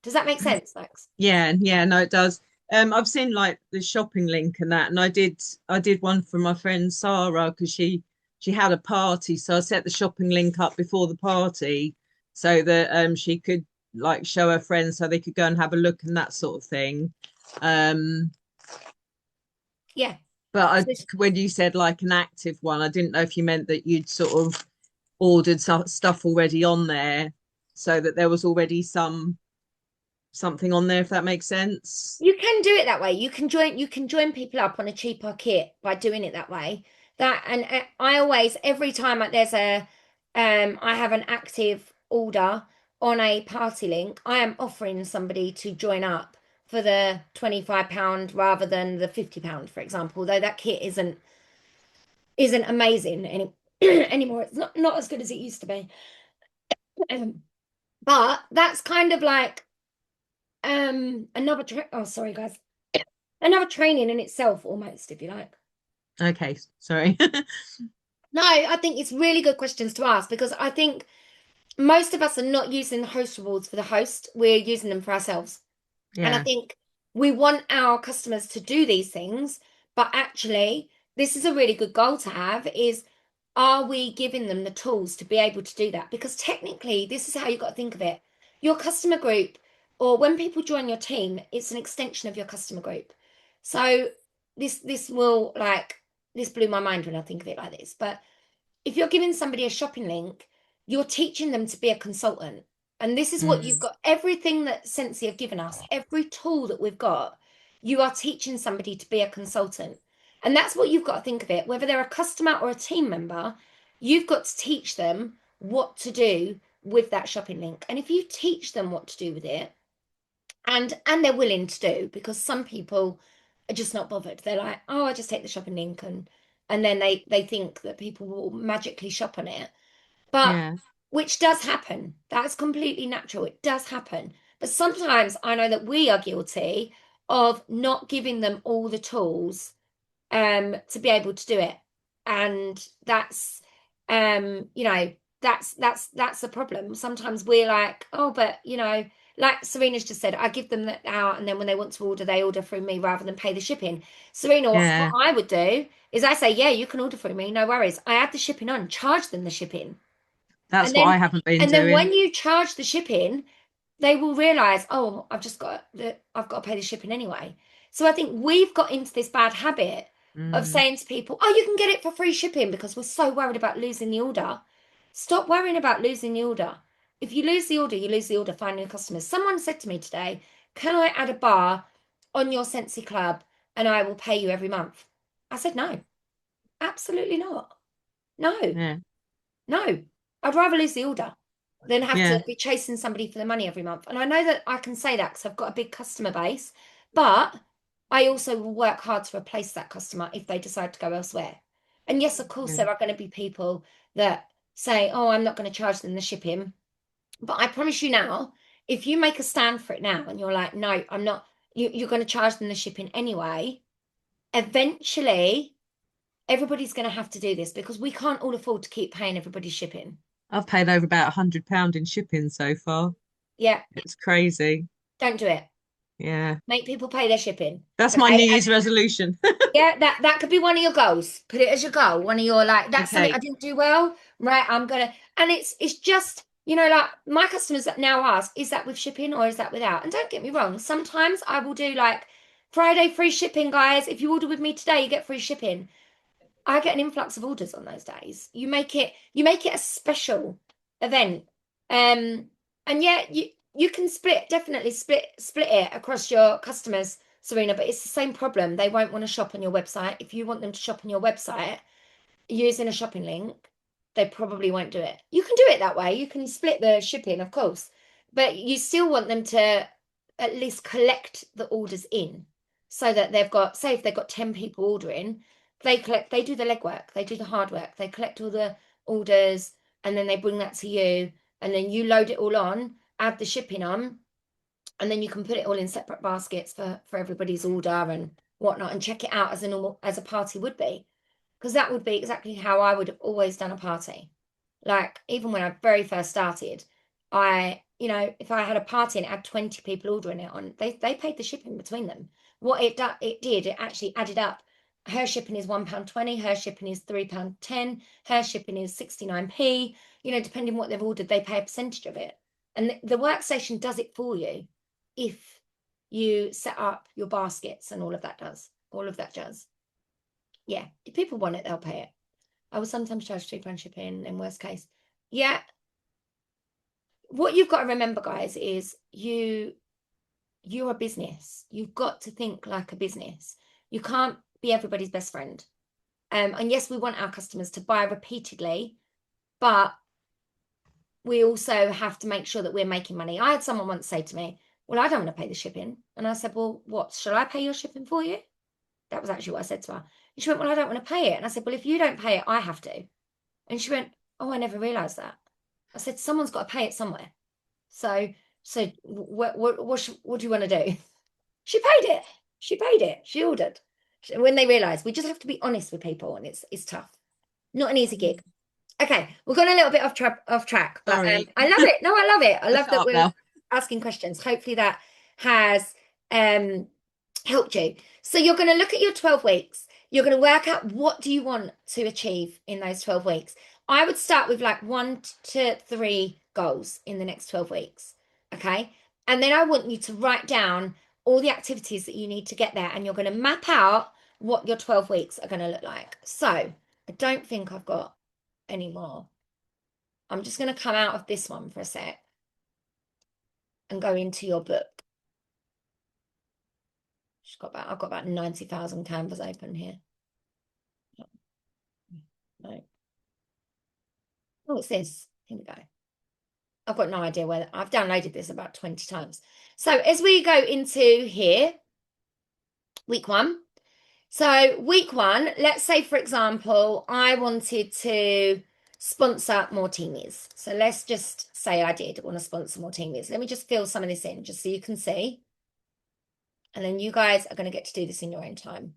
Does that make sense, Max? Yeah, yeah, no, it does. I've seen like the shopping link and that, and I did one for my friend Sarah because she had a party, so I set the shopping link up before the party so that she could like show her friends so they could go and have a look and that sort of thing. Um, Yeah. but So when you said like an active one, I didn't know if you meant that you'd sort of ordered stuff already on there so that there was already something on there, if that makes sense. you can do it that way. You can join people up on a cheaper kit by doing it that way. That and I always every time there's a I have an active order on a party link, I am offering somebody to join up for the £25 rather than the £50, for example, though that kit isn't amazing anymore. It's not as good as it used to be. Um, but that's kind of like oh, sorry guys, another training in itself almost, if you like. Okay, sorry. No, I think it's really good questions to ask because I think most of us are not using the host rewards for the host. We're using them for ourselves. And I Yeah. think we want our customers to do these things, but actually, this is a really good goal to have is, are we giving them the tools to be able to do that? Because technically, this is how you got to think of it. Your customer group, or when people join your team, it's an extension of your customer group. So this will like this blew my mind when I think of it like this. But if you're giving somebody a shopping link, you're teaching them to be a consultant. And this is what you've Mm. got. Everything that Scentsy have given us, every tool that we've got, you are teaching somebody to be a consultant. And that's what you've got to think of it. Whether they're a customer or a team member, you've got to teach them what to do with that shopping link. And if you teach them what to do with it, and they're willing to do, because some people are just not bothered. They're like, oh, I just take the shopping link and then they think that people will magically shop on it. But Yeah. which does happen. That's completely natural. It does happen. But sometimes I know that we are guilty of not giving them all the tools to be able to do it. And that's that's the problem. Sometimes we're like, oh, but like Serena's just said, I give them that out, and then when they want to order, they order through me rather than pay the shipping. Serena, what Yeah, I would do is I say, yeah, you can order through me, no worries. I add the shipping on, charge them the shipping. that's And what then I haven't been and then doing. when you charge the shipping, they will realize, oh, I've got to pay the shipping anyway. So I think we've got into this bad habit of Mm, saying to people, oh, you can get it for free shipping because we're so worried about losing the order. Stop worrying about losing the order. If you lose the order, you lose the order finding customers. Someone said to me today, can I add a bar on your Scentsy Club and I will pay you every month? I said, no, absolutely not. No, yeah, no. I'd rather lose the order than have to yeah, be chasing somebody for the money every month. And I know that I can say that because I've got a big customer base, but I also will work hard to replace that customer if they decide to go elsewhere. And yes, of course, yeah. there are going to be people that say, oh, I'm not going to charge them the shipping. But I promise you now, if you make a stand for it now and you're like, no, I'm not, you're going to charge them the shipping anyway, eventually everybody's going to have to do this because we can't all afford to keep paying everybody's shipping. I've paid over about £100 in shipping so far. Yeah, It's crazy. don't do it. Yeah, Make people pay their shipping. that's my Okay. New And Year's resolution. yeah, that could be one of your goals. Put it as your goal. One of your like, that's something I Okay, didn't do well. Right. I'm gonna and it's just, like my customers that now ask, is that with shipping or is that without? And don't get me wrong, sometimes I will do like Friday free shipping, guys. If you order with me today, you get free shipping. I get an influx of orders on those days. You make it a special event. And yeah, you can definitely split it across your customers, Serena, but it's the same problem. They won't want to shop on your website. If you want them to shop on your website using a shopping link, they probably won't do it. You can do it that way. You can split the shipping, of course, but you still want them to at least collect the orders in so that they've got, say, if they've got 10 people ordering, they do the legwork, they do the hard work, they collect all the orders and then they bring that to you and then you load it all on, add the shipping on, and then you can put it all in separate baskets for everybody's order and whatnot and check it out as a party would be because that would be exactly how I would have always done a party. Like even when I very first started, if I had a party and it had 20 people ordering it on, they paid the shipping between them. What it actually added up. Her shipping is £1.20, her shipping is £3.10, her shipping is 69p. Depending what they've ordered, they pay a percentage of it. And the workstation does it for you if you set up your baskets and all of that does. All of that does. Yeah, if people want it, they'll pay it. I will sometimes charge £2 shipping in worst case. Yeah. What you've got to remember, guys, is you're a business. You've got to think like a business. You can't be everybody's best friend. And yes, we want our customers to buy repeatedly, but we also have to make sure that we're making money. I had someone once say to me, well, I don't want to pay the shipping. And I said, well, what? Shall I pay your shipping for you? That was actually what I said to her. And she went, well, I don't want to pay it. And I said, well, if you don't pay it, I have to. And she went, oh, I never realized that. I said, someone's got to pay it somewhere. So what do you want to do? She paid it. She paid it. She ordered. When they realize, we just have to be honest with people, and it's tough. Not an easy gig. Okay, we've gone a little bit off track, but sorry. I love it. No, I love it. I Let's love shut that up we're now. asking questions. Hopefully that has helped you. So you're going to look at your 12 weeks. You're going to work out what do you want to achieve in those 12 weeks. I would start with like 1 to 3 goals in the next 12 weeks. Okay. And then I want you to write down all the activities that you need to get there. And you're going to map out what your 12 weeks are going to look like. So I don't think I've got any more. I'm just going to come out of this one for a sec and go into your book. I've got about 90,000 canvas open here. No. Oh, it's this. Here we go. I've got no idea where I've downloaded this about 20 times. So as we go into here, week 1. So week 1, let's say, for example, I wanted to sponsor more teamies. So let's just say I did want to sponsor more teamies. Let me just fill some of this in just so you can see. And then you guys are going to get to do this in your own time.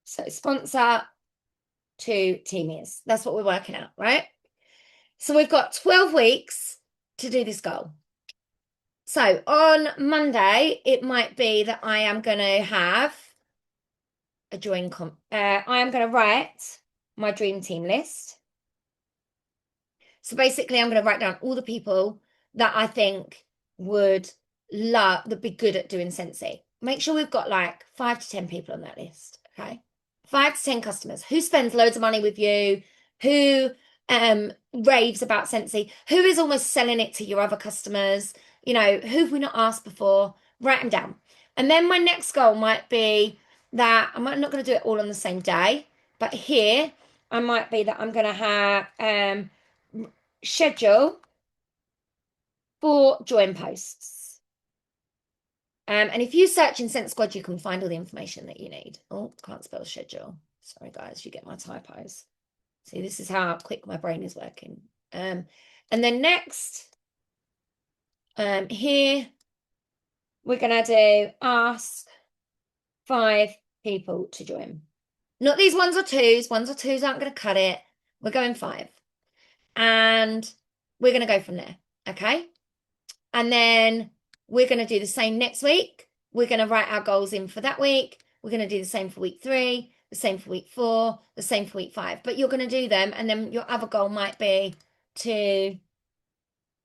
So sponsor 2 teamies. That's what we're working out, right? So we've got 12 weeks to do this goal. So on Monday, it might be that I am going to have a I am going to write my dream team list. So basically, I'm going to write down all the people that I think would love, that be good at doing Scentsy. Make sure we've got like 5 to 10 people on that list. Okay. 5 to 10 customers who spends loads of money with you, who raves about Scentsy, who is almost selling it to your other customers, who have we not asked before? Write them down. And then my next goal might be that I'm not going to do it all on the same day, but here I might be that I'm going to have schedule 4 join posts. And if you search in Scent Squad, you can find all the information that you need. Oh, can't spell schedule. Sorry, guys, you get my typos. See, this is how quick my brain is working. And then next, here, we're going to do ask 5 people to join. Not these ones or twos. Ones or twos aren't going to cut it. We're going 5. And we're going to go from there. Okay. And then we're going to do the same next week. We're going to write our goals in for that week. We're going to do the same for week 3, the same for week 4, the same for week 5. But you're going to do them. And then your other goal might be to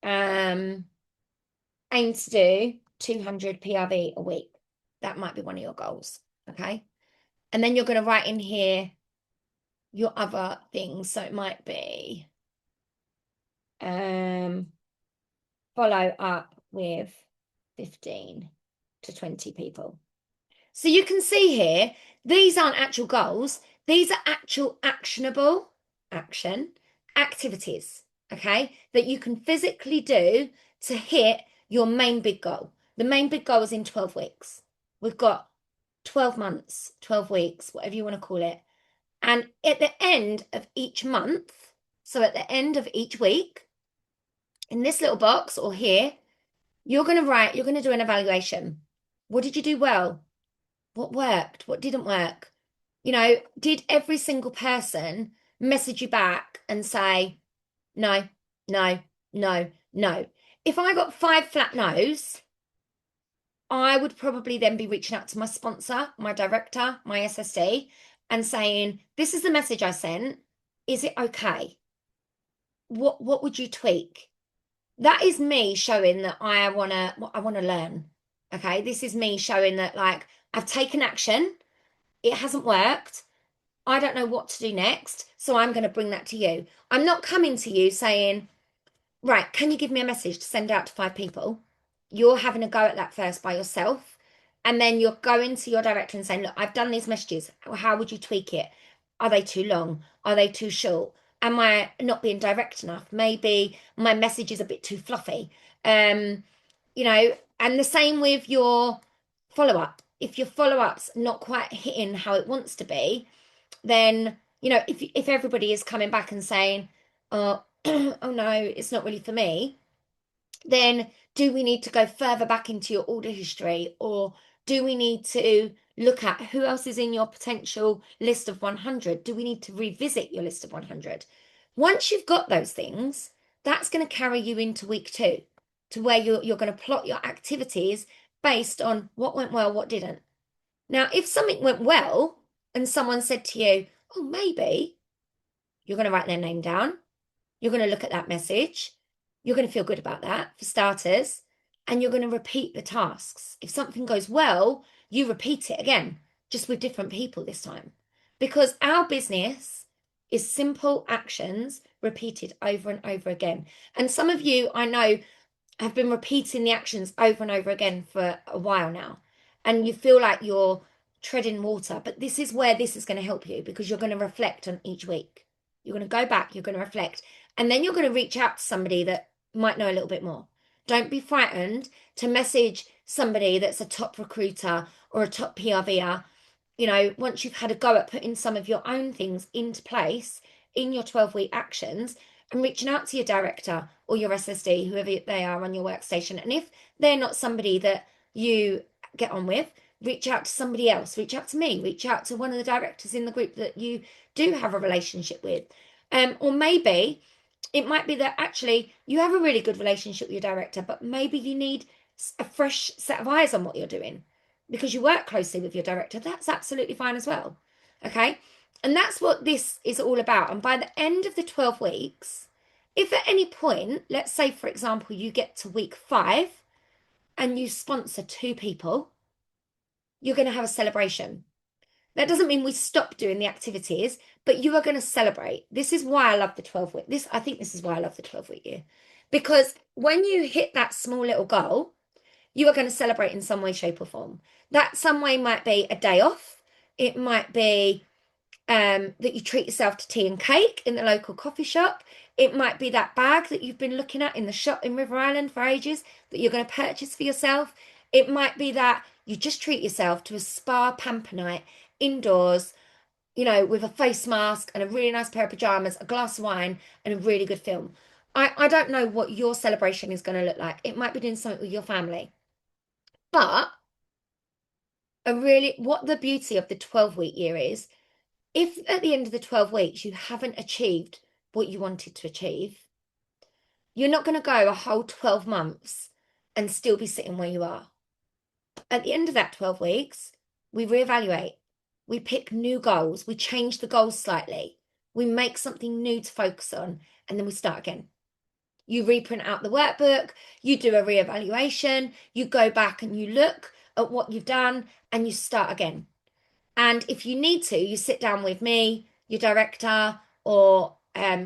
aim to do 200 PRV a week. That might be one of your goals. Okay. And then you're going to write in here your other things. So it might be follow up with 15 to 20 people. So you can see here, these aren't actual goals. These are actual actionable activities, okay, that you can physically do to hit your main big goal. The main big goal is in 12 weeks. We've got 12 months, 12 weeks, whatever you want to call it. And at the end of each month, so at the end of each week, in this little box or here, you're going to do an evaluation. What did you do well? What worked? What didn't work? Did every single person message you back and say, no, no, no, no? If I got 5 flat no's, I would probably then be reaching out to my sponsor, my director, my SSD, and saying, this is the message I sent. Is it okay? What would you tweak? That is me showing that I wanna learn. Okay, this is me showing that like I've taken action. It hasn't worked. I don't know what to do next, so I'm going to bring that to you. I'm not coming to you saying, right, can you give me a message to send out to 5 people? You're having a go at that first by yourself, and then you're going to your director and saying, look, I've done these messages. How would you tweak it? Are they too long? Are they too short? Am I not being direct enough? Maybe my message is a bit too fluffy. And the same with your follow-up. If your follow-up's not quite hitting how it wants to be, then, if everybody is coming back and saying, oh, oh no, it's not really for me, then do we need to go further back into your order history, or do we need to look at who else is in your potential list of 100? Do we need to revisit your list of 100? Once you've got those things, that's going to carry you into week 2, to where you're going to plot your activities based on what went well, what didn't. Now, if something went well and someone said to you, oh, maybe, you're going to write their name down. You're going to look at that message. You're going to feel good about that, for starters, and you're going to repeat the tasks. If something goes well, you repeat it again, just with different people this time. Because our business is simple actions repeated over and over again. And some of you, I know, have been repeating the actions over and over again for a while now. And you feel like you're treading water. But this is where this is going to help you, because you're going to reflect on each week. You're going to go back, you're going to reflect. And then you're going to reach out to somebody that might know a little bit more. Don't be frightened to message somebody that's a top recruiter or a top PRVer. Once you've had a go at putting some of your own things into place, in your 12-week actions and reaching out to your director or your SSD, whoever they are on your workstation. And if they're not somebody that you get on with, reach out to somebody else, reach out to me, reach out to one of the directors in the group that you do have a relationship with. Or maybe it might be that actually you have a really good relationship with your director, but maybe you need a fresh set of eyes on what you're doing because you work closely with your director. That's absolutely fine as well. Okay. And that's what this is all about. And by the end of the 12 weeks, if at any point, let's say, for example, you get to week 5 and you sponsor 2 people, you're going to have a celebration. That doesn't mean we stop doing the activities, but you are going to celebrate. This is why I love the 12-week. I think this is why I love the 12-week year. Because when you hit that small little goal, you are going to celebrate in some way, shape, or form. That some way might be a day off. It might be that you treat yourself to tea and cake in the local coffee shop. It might be that bag that you've been looking at in the shop in River Island for ages that you're going to purchase for yourself. It might be that you just treat yourself to a spa pamper night indoors, with a face mask and a really nice pair of pajamas, a glass of wine, and a really good film. I don't know what your celebration is going to look like. It might be doing something with your family. But what the beauty of the 12-week year is, if at the end of the 12 weeks you haven't achieved what you wanted to achieve, you're not going to go a whole 12 months and still be sitting where you are. At the end of that 12 weeks, we reevaluate. We pick new goals. We change the goals slightly. We make something new to focus on, and then we start again. You reprint out the workbook, you do a reevaluation, you go back and you look at what you've done, and you start again. And if you need to, you sit down with me, your director, or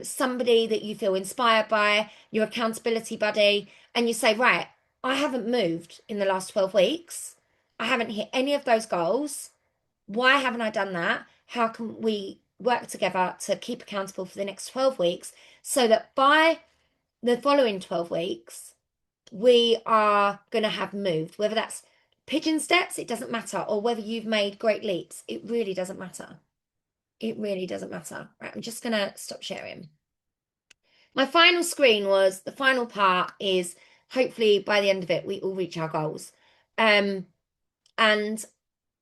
somebody that you feel inspired by, your accountability buddy, and you say, right, I haven't moved in the last 12 weeks. I haven't hit any of those goals. Why haven't I done that? How can we work together to keep accountable for the next 12 weeks so that by the following 12 weeks, we are going to have moved, whether that's pigeon steps, it doesn't matter, or whether you've made great leaps, it really doesn't matter. It really doesn't matter. Right, I'm just going to stop sharing. My final screen was the final part is hopefully by the end of it, we all reach our goals. And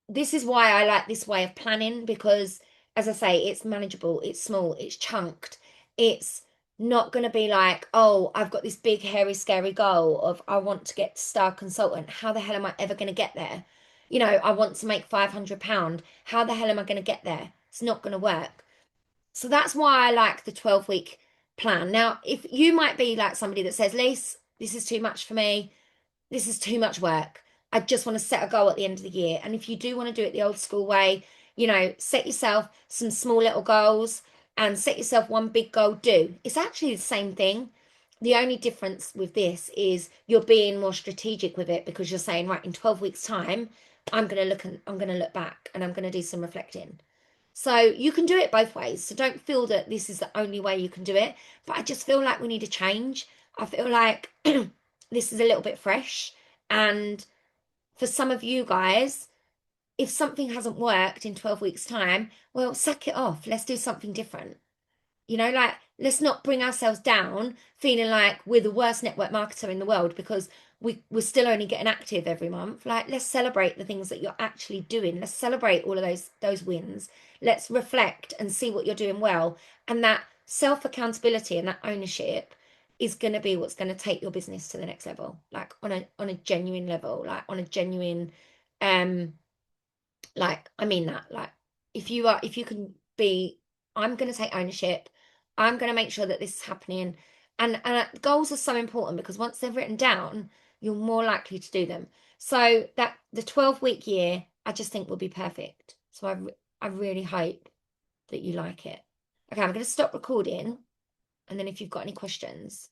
this is why I like this way of planning because, as I say, it's manageable, it's small, it's chunked. It's not going to be like, oh, I've got this big, hairy, scary goal of I want to get star consultant. How the hell am I ever going to get there? I want to make £500. How the hell am I going to get there? It's not going to work. So that's why I like the 12-week plan. Now, if you might be like somebody that says, Lise, this is too much for me. This is too much work. I just want to set a goal at the end of the year. And if you do want to do it the old school way, set yourself some small little goals and set yourself one big goal. It's actually the same thing. The only difference with this is you're being more strategic with it because you're saying, right, in 12 weeks' time, I'm going to look back and I'm going to do some reflecting. So you can do it both ways. So don't feel that this is the only way you can do it. But I just feel like we need a change. I feel like this is a little bit fresh. And for some of you guys, if something hasn't worked in 12 weeks' time, well, sack it off. Let's do something different. Let's not bring ourselves down feeling like we're the worst network marketer in the world because we're still only getting active every month. Let's celebrate the things that you're actually doing. Let's celebrate all of those wins. Let's reflect and see what you're doing well. And that self-accountability and that ownership is going to be what's going to take your business to the next level, on a genuine level, on a genuine, I mean that, if you can be, I'm going to take ownership. I'm going to make sure that this is happening. And goals are so important because once they're written down, you're more likely to do them. So that the 12-week year, I just think will be perfect. So I really hope that you like it. Okay, I'm going to stop recording. And then if you've got any questions,